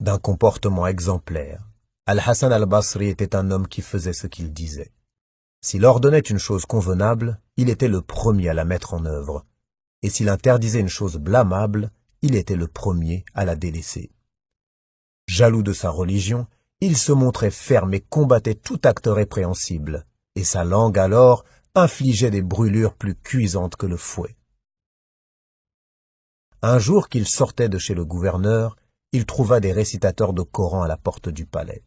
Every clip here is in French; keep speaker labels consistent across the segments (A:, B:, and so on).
A: D'un comportement exemplaire, Al-Hassan al-Basri était un homme qui faisait ce qu'il disait. S'il ordonnait une chose convenable, il était le premier à la mettre en œuvre, et s'il interdisait une chose blâmable, il était le premier à la délaisser. Jaloux de sa religion, il se montrait ferme et combattait tout acte répréhensible, et sa langue alors infligeait des brûlures plus cuisantes que le fouet. Un jour qu'il sortait de chez le gouverneur, il trouva des récitateurs de Coran à la porte du palais.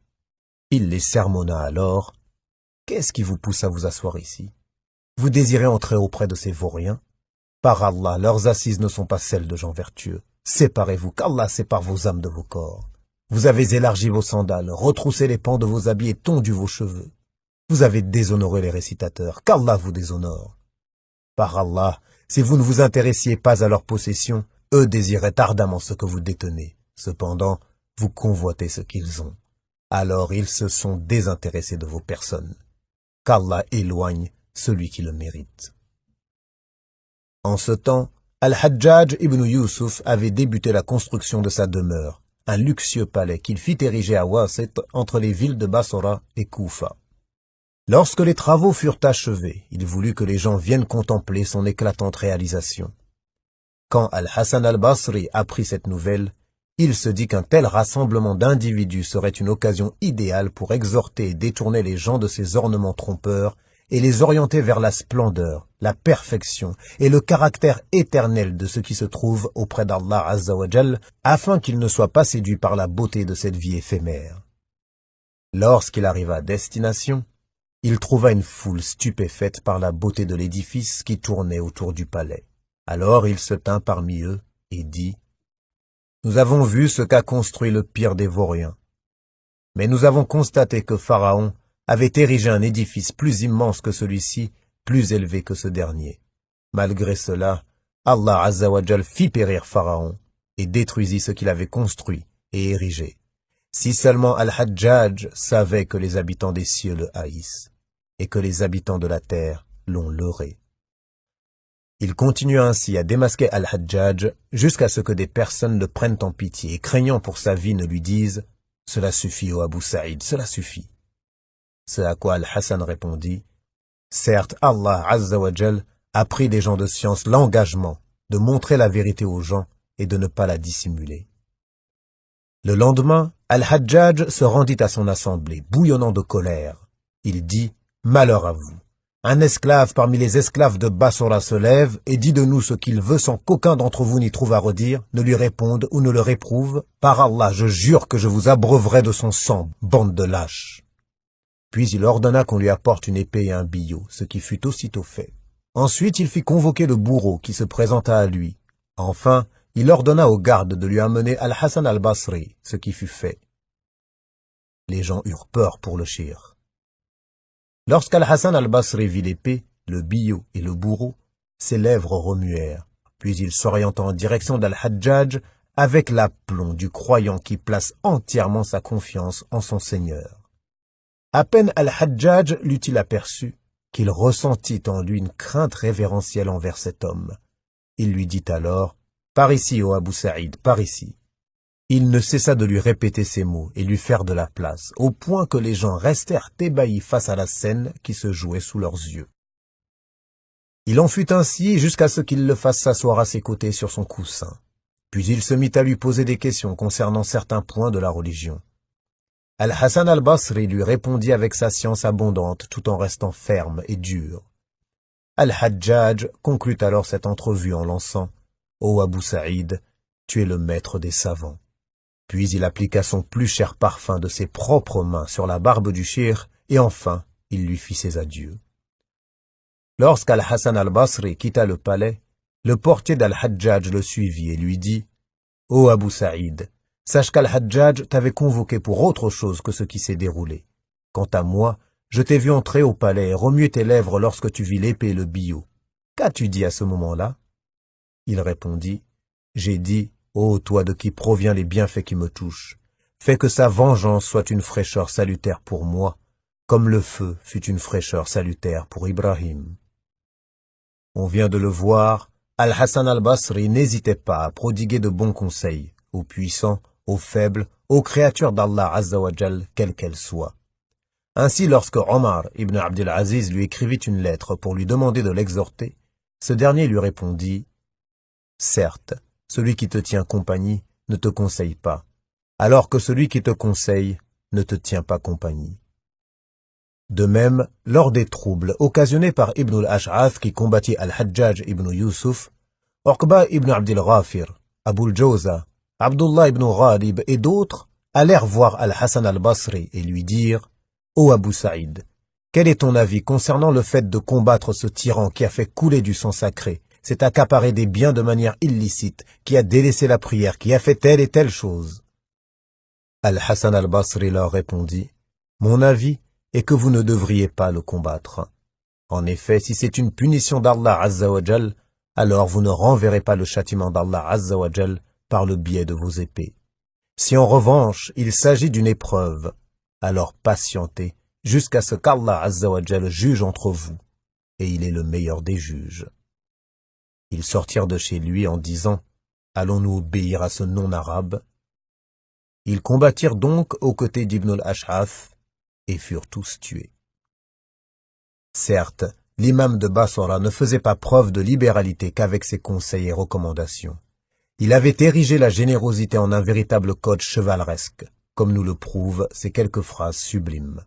A: Il les sermonna alors. « Qu'est-ce qui vous pousse à vous asseoir ici? Vous désirez entrer auprès de ces vauriens? Par Allah, leurs assises ne sont pas celles de gens vertueux. Séparez-vous, qu'Allah sépare vos âmes de vos corps. Vous avez élargi vos sandales, retroussé les pans de vos habits et tondu vos cheveux. Vous avez déshonoré les récitateurs, qu'Allah vous déshonore. Par Allah, si vous ne vous intéressiez pas à leur possession, eux désiraient ardemment ce que vous détenez. Cependant, vous convoitez ce qu'ils ont. Alors ils se sont désintéressés de vos personnes. Qu'Allah éloigne celui qui le mérite. » En ce temps, Al-Hajjaj ibn Yusuf avait débuté la construction de sa demeure, un luxueux palais qu'il fit ériger à Wasit entre les villes de Bassora et Koufa. Lorsque les travaux furent achevés, il voulut que les gens viennent contempler son éclatante réalisation. Quand Al-Hassan al-Basri apprit cette nouvelle, il se dit qu'un tel rassemblement d'individus serait une occasion idéale pour exhorter et détourner les gens de ces ornements trompeurs et les orienter vers la splendeur, la perfection et le caractère éternel de ce qui se trouve auprès d'Allah Azza wa Jal, afin qu'ils ne soient pas séduits par la beauté de cette vie éphémère. Lorsqu'il arriva à destination, il trouva une foule stupéfaite par la beauté de l'édifice qui tournait autour du palais. Alors il se tint parmi eux et dit: « Nous avons vu ce qu'a construit le pire des vauriens. Mais nous avons constaté que Pharaon avait érigé un édifice plus immense que celui-ci, plus élevé que ce dernier. Malgré cela, Allah Azza wa Jal fit périr Pharaon et détruisit ce qu'il avait construit et érigé. Si seulement Al-Hajjaj savait que les habitants des cieux le haïssent et que les habitants de la terre l'ont leurré. » Il continua ainsi à démasquer Al-Hajjaj jusqu'à ce que des personnes le prennent en pitié et craignant pour sa vie ne lui disent « Cela suffit, ô Abu Saïd, cela suffit. » Ce à quoi Al-Hassan répondit « Certes, Allah Azza wa Jal a pris des gens de science l'engagement de montrer la vérité aux gens et de ne pas la dissimuler. » Le lendemain, Al-Hajjaj se rendit à son assemblée, bouillonnant de colère. Il dit « Malheur à vous. Un esclave parmi les esclaves de Bassora se lève et dit de nous ce qu'il veut sans qu'aucun d'entre vous n'y trouve à redire, ne lui réponde ou ne le réprouve. Par Allah, je jure que je vous abreuverai de son sang, bande de lâches. » Puis il ordonna qu'on lui apporte une épée et un billot, ce qui fut aussitôt fait. Ensuite il fit convoquer le bourreau qui se présenta à lui. Enfin, il ordonna aux gardes de lui amener Al-Hassan al-Basri, ce qui fut fait. Les gens eurent peur pour le shir. Lorsqu'Al-Hassan al-Basri vit l'épée, le billot et le bourreau, ses lèvres remuèrent, puis il s'orienta en direction d'Al-Hajjaj avec l'aplomb du croyant qui place entièrement sa confiance en son Seigneur. À peine Al-Hajjaj l'eut-il aperçu, qu'il ressentit en lui une crainte révérentielle envers cet homme. Il lui dit alors « Par ici, ô Abu Saïd, par ici ». Il ne cessa de lui répéter ces mots et lui faire de la place, au point que les gens restèrent ébahis face à la scène qui se jouait sous leurs yeux. Il en fut ainsi jusqu'à ce qu'il le fasse s'asseoir à ses côtés sur son coussin. Puis il se mit à lui poser des questions concernant certains points de la religion. Al-Hassan al-Basri lui répondit avec sa science abondante tout en restant ferme et dur. Al-Hajjaj conclut alors cette entrevue en lançant « Ô Abu Saïd, tu es le maître des savants. » Puis il appliqua son plus cher parfum de ses propres mains sur la barbe du shir, et enfin il lui fit ses adieux. Lorsqu'Al-Hassan al-Basri quitta le palais, le portier d'Al-Hajjaj le suivit et lui dit « Ô Abu Saïd, sache qu'Al-Hajjaj t'avait convoqué pour autre chose que ce qui s'est déroulé. Quant à moi, je t'ai vu entrer au palais et remuer tes lèvres lorsque tu vis l'épée et le billot. Qu'as-tu dit à ce moment-là » Il répondit « J'ai dit, ô toi de qui provient les bienfaits qui me touchent, fais que sa vengeance soit une fraîcheur salutaire pour moi, comme le feu fut une fraîcheur salutaire pour Ibrahim. » On vient de le voir, Al-Hassan al-Basri n'hésitait pas à prodiguer de bons conseils, aux puissants aux faibles, aux créatures d'Allah Azza wa Jal, quelles qu'elles soient. Ainsi, lorsque Omar ibn Abdel Aziz lui écrivit une lettre pour lui demander de l'exhorter, ce dernier lui répondit « Certes, celui qui te tient compagnie ne te conseille pas, alors que celui qui te conseille ne te tient pas compagnie. » De même, lors des troubles occasionnés par Ibn al-Ash'ath qui combattit al-Hajjaj ibn Yusuf, Uqba ibn Abdil Ghafir, Abu al-Jawza, Abdullah ibn Ghalib et d'autres allèrent voir Al-Hassan al-Basri et lui dirent « Ô Abu Saïd, quel est ton avis concernant le fait de combattre ce tyran qui a fait couler du sang sacré, s'est accaparé des biens de manière illicite, qui a délaissé la prière, qui a fait telle et telle chose ?» Al-Hassan al-Basri leur répondit « Mon avis est que vous ne devriez pas le combattre. En effet, si c'est une punition d'Allah Azza wa Jal, alors vous ne renverrez pas le châtiment d'Allah Azza wa Jal par le biais de vos épées. Si en revanche il s'agit d'une épreuve, alors patientez jusqu'à ce qu'Allah Azza wa Jal juge entre vous, et il est le meilleur des juges. » Ils sortirent de chez lui en disant « Allons-nous obéir à ce non-arabe » Ils combattirent donc aux côtés d'Ibn al-Ash'ath et furent tous tués. Certes, l'imam de Bassora ne faisait pas preuve de libéralité qu'avec ses conseils et recommandations. Il avait érigé la générosité en un véritable code chevaleresque, comme nous le prouvent ces quelques phrases sublimes.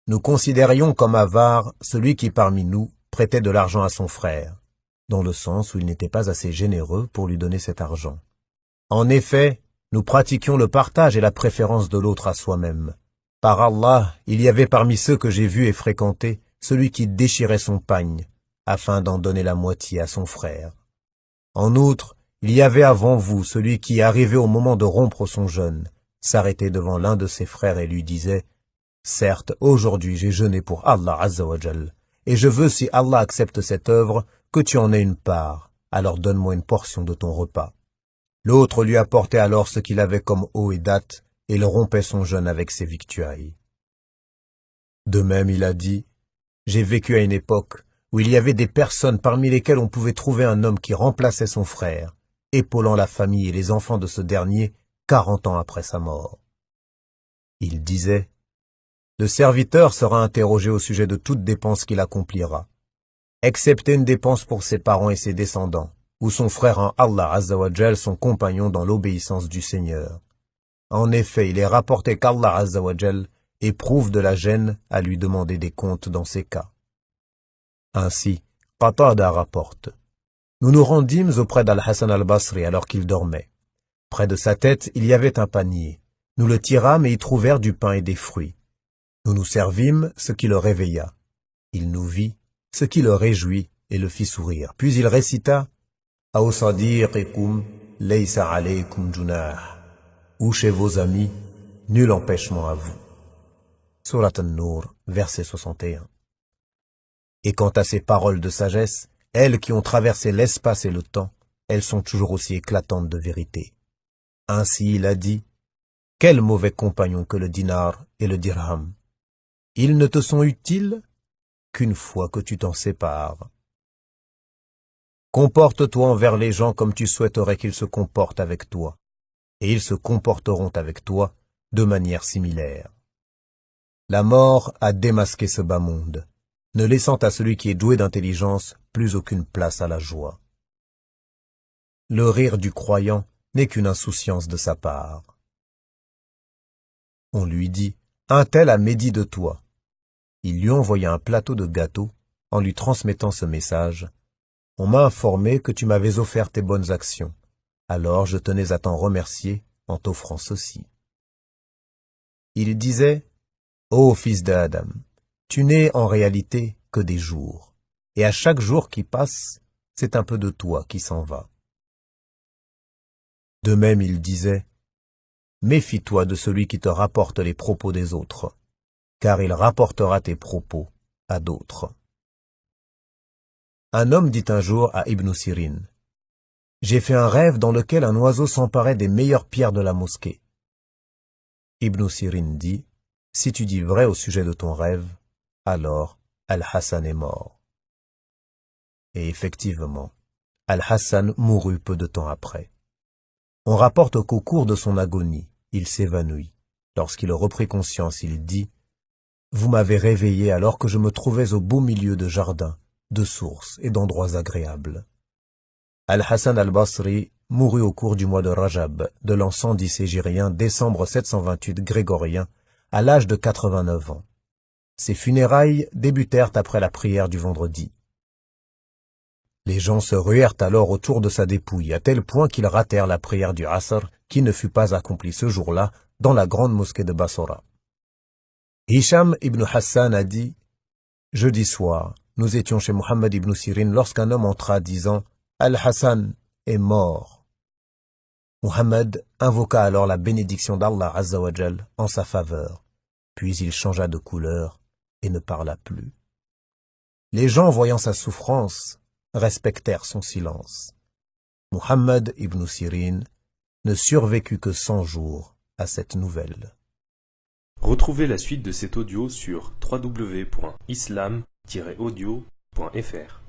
A: Nous considérions comme avare celui qui parmi nous prêtait de l'argent à son frère, dans le sens où il n'était pas assez généreux pour lui donner cet argent. En effet, nous pratiquions le partage et la préférence de l'autre à soi-même. Par Allah, il y avait parmi ceux que j'ai vus et fréquentés celui qui déchirait son pagne, afin d'en donner la moitié à son frère. En outre, il y avait avant vous celui qui, arrivé au moment de rompre son jeûne, s'arrêtait devant l'un de ses frères et lui disait « Certes, aujourd'hui j'ai jeûné pour Allah Azza wa Jal, et je veux, si Allah accepte cette œuvre, que tu en aies une part, alors donne-moi une portion de ton repas. » L'autre lui apportait alors ce qu'il avait comme eau et dattes, et il rompait son jeûne avec ses victuailles. De même, il a dit « J'ai vécu à une époque où il y avait des personnes parmi lesquelles on pouvait trouver un homme qui remplaçait son frère, épaulant la famille et les enfants de ce dernier 40 ans après sa mort. Il disait « Le serviteur sera interrogé au sujet de toute dépense qu'il accomplira, excepté une dépense pour ses parents et ses descendants, ou son frère en Allah Azza wa Jal, son compagnon dans l'obéissance du Seigneur. En effet, il est rapporté qu'Allah Azza wa Jal éprouve de la gêne à lui demander des comptes dans ces cas. » Ainsi, Qatada rapporte « Nous nous rendîmes auprès d'Al-Hassan al-Basri alors qu'il dormait. Près de sa tête, il y avait un panier. Nous le tirâmes et y trouvèrent du pain et des fruits. Nous nous servimes, ce qui le réveilla. Il nous vit, ce qui le réjouit et le fit sourire. Puis il récita « Aw sadiqikum laysa alaykum junah » ou chez vos amis, nul empêchement à vous. Surat An-Nur, verset 61. Et quant à ces paroles de sagesse, elles qui ont traversé l'espace et le temps, elles sont toujours aussi éclatantes de vérité. Ainsi il a dit, « Quel mauvais compagnon que le dinar et le dirham! Ils ne te sont utiles qu'une fois que tu t'en sépares. Comporte-toi envers les gens comme tu souhaiterais qu'ils se comportent avec toi, et ils se comporteront avec toi de manière similaire. » La mort a démasqué ce bas monde, ne laissant à celui qui est doué d'intelligence plus aucune place à la joie. Le rire du croyant n'est qu'une insouciance de sa part. On lui dit, un tel a médit de toi. Il lui envoya un plateau de gâteaux en lui transmettant ce message. On m'a informé que tu m'avais offert tes bonnes actions. Alors je tenais à t'en remercier en t'offrant ceci. Il disait, ô fils d'Adam, tu n'es en réalité que des jours, et à chaque jour qui passe, c'est un peu de toi qui s'en va. De même il disait, méfie-toi de celui qui te rapporte les propos des autres, car il rapportera tes propos à d'autres. Un homme dit un jour à Ibn Sirin, j'ai fait un rêve dans lequel un oiseau s'emparait des meilleures pierres de la mosquée. Ibn Sirin dit, si tu dis vrai au sujet de ton rêve, alors Al-Hassan est mort. Et effectivement, Al-Hassan mourut peu de temps après. On rapporte qu'au cours de son agonie, il s'évanouit. Lorsqu'il reprit conscience, il dit « Vous m'avez réveillé alors que je me trouvais au beau milieu de jardins, de sources et d'endroits agréables. » Al-Hassan al-Basri mourut au cours du mois de Rajab, de l'an 110 hégirien, décembre 728 grégorien, à l'âge de 89 ans. Ses funérailles débutèrent après la prière du vendredi. Les gens se ruèrent alors autour de sa dépouille, à tel point qu'ils ratèrent la prière du Asr, qui ne fut pas accomplie ce jour-là, dans la grande mosquée de Bassora. Hisham ibn Hassan a dit « Jeudi soir, nous étions chez Muhammad ibn Sirin lorsqu'un homme entra disant « Al-Hassan est mort ». Muhammad invoqua alors la bénédiction d'Allah Azza wa Jal en sa faveur, puis il changea de couleur et ne parla plus. Les gens, voyant sa souffrance, respectèrent son silence. Muhammad ibn Sirin ne survécut que 100 jours à cette nouvelle.
B: Retrouvez la suite de cet audio sur www.islam-audio.fr.